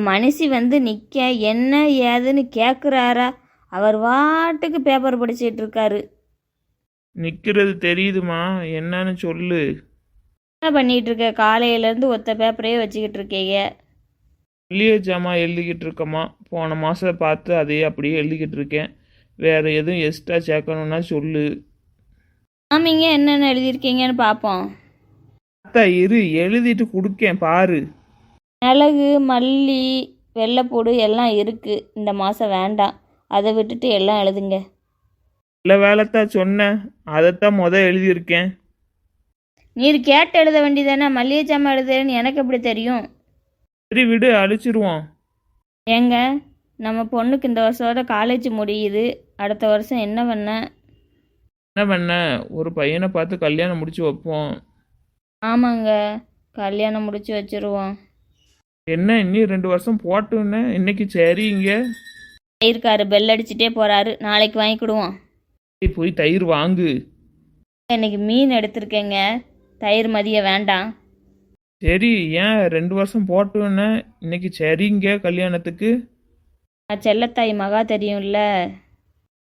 மனுஷி வந்து நிற்க என்ன ஏதுன்னு கேட்குறாரா? அவர் வாட்டுக்கு பேப்பர் படிச்சிட்டு இருக்காரு. நிற்கிறது தெரியுதுமா, என்னன்னு சொல்லு. என்ன பண்ணிட்டு இருக்க? காலையிலேருந்து ஒத்த பேப்பரையே வச்சுக்கிட்டு இருக்கீங்க. இல்லையே ஜாமா எழுதிக்கிட்டு இருக்கம்மா. போன மாதம் பார்த்து அதையே அப்படியே எழுதிக்கிட்டு இருக்கேன். வேறு எதுவும் எக்ஸ்ட்ரா சேர்க்கணுன்னா சொல்லு. ஆமாங்க, என்னென்ன எழுதியிருக்கீங்கன்னு பார்ப்போம். அத்தா இரு, எழுதிட்டு கொடுக்கேன் பாரு. மிளகு, மல்லி, வெள்ளைப்பூடு எல்லாம் இருக்குது. இந்த மாதம் வேண்டாம், அதை விட்டுட்டு எல்லாம் எழுதுங்க. இல்லை வேலைத்தான் சொன்னேன், அதைத்தான் எழுதியிருக்கேன். நீர் கேட்டு எழுத வேண்டியதானே? மல்லிகை ஜாமான் எழுதுறேன்னு எனக்கு எப்படி தெரியும்? சரி விடு, அழிச்சிருவோம். ஏங்க, நம்ம பொண்ணுக்கு இந்த வருஷத்தோட காலேஜ் முடியுது. அடுத்த வருஷம் என்ன பண்ண ஒரு பையனை பார்த்து கல்யாணம் முடிச்சு வைப்போம். ஆமாங்க, கல்யாணம் முடிச்சு வச்சிருவோம். என்ன இன்னும் 2 வருஷம் போட்டுன்னு இன்னைக்கு சரிங்க. இருக்காரு, பெல் அடிச்சுட்டே போகிறாரு. நாளைக்கு வாங்கிக்கிடுவோம். போய் தயிர் வாங்கு. இன்னைக்கு மீன் எடுத்திருக்கேங்க, தயிர் மதிய வேண்டாம். சரி, ஏன் 2 வருஷம் போட்டுன்னு இன்னைக்கு சரிங்க கல்யாணத்துக்கு. செல்லத்தாய் மகா தெரியும்ல.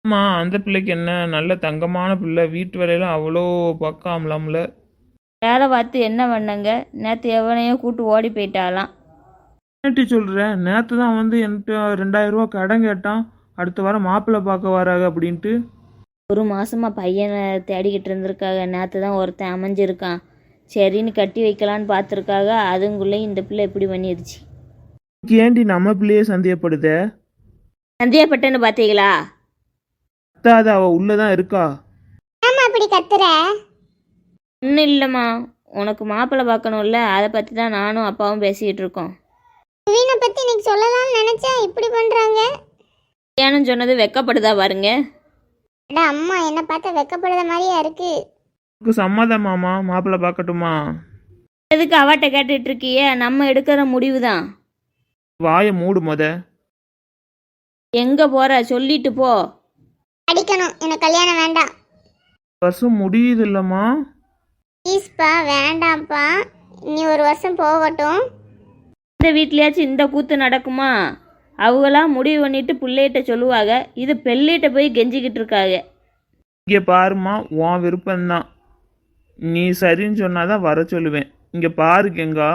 ஆமாம், அந்த பிள்ளைக்கு என்ன நல்ல தங்கமான பிள்ளை, வீட்டு வேலையெல்லாம் அவ்வளோ பக்காமலாம்ல. வேலை பார்த்து என்ன பண்ணங்க? நேற்று எவனையோ கூட்டு ஓடி போயிட்டாலாம். என்னட்டி சொல்கிறேன், நேற்று தான் வந்து என்கிட்ட 2000 ரூபா கடன் கேட்டான். அடுத்த வாரம் மாப்பிள்ளை பார்க்க வராங்க அப்படின்ட்டு. ஒரு மாதமாக பையனை தேடிக்கிட்டு இருந்திருக்காங்க. நேற்று தான் ஒருத்தன் அமைஞ்சிருக்கான். சரின்னு கட்டி வைக்கலான்னு பார்த்துருக்காங்க. அதுங்குள்ளே இந்த பிள்ளை எப்படி பண்ணிடுச்சு. ஏண்டி நம்ம பிள்ளையே சந்தேகப்படுத? சந்தேகப்பட்டேன்னு பார்த்தீங்களா? அத்தாது அவள் உள்ளதான் இருக்கா. ஆமா, அப்படி கத்துற? ஒன்றும் இல்லைம்மா, உனக்கு மாப்பிள்ளை பார்க்கணும்ல, அதை பற்றி தான் நானும் அப்பாவும் பேசிக்கிட்டு இருக்கோம். வீணை பத்தி இன்னைக்கு சொல்லலாம்னு நினைச்சேன், இப்படி பண்றாங்க. கல்யாணம் சொன்னது வெக்கப்படுதா பாருங்க. அடா அம்மா, என்ன பார்த்தா வெக்கப்படுற மாதிரியா இருக்கு. சம்மதமாமா, மாப்பிள்ளை பார்க்கட்டுமா? எதுக்கு அவட்ட கேட்டுட்டு இருக்கிய? நம்ம எடுக்கிற முடிவு தான். வாயை மூடு மொத. எங்கே போகிற சொல்லிட்டு போ. அடிக்கணும், எனக்கு கல்யாணம் வேண்டாம். வருஷம் முடியுது இல்லம்மா. ப்ளீஸ்ப்பா, வேண்டாம்ப்பா, இனி ஒரு வருஷம் போகட்டும். இந்த வீட்லயாச்சும் இந்த கூத்து நடக்குமா? அவங்களாம் முடிவு பண்ணிட்டு பிள்ளைகிட்ட சொல்லுவாங்க. இது பெள்ளிகிட்ட போய் கெஞ்சிக்கிட்டு இருக்காங்க. இங்கே பாருமா, உன் விருப்பம்தான். நீ சரின்னு சொன்னாதான் வர சொல்லுவேன். இங்கே பாரு கெங்கா,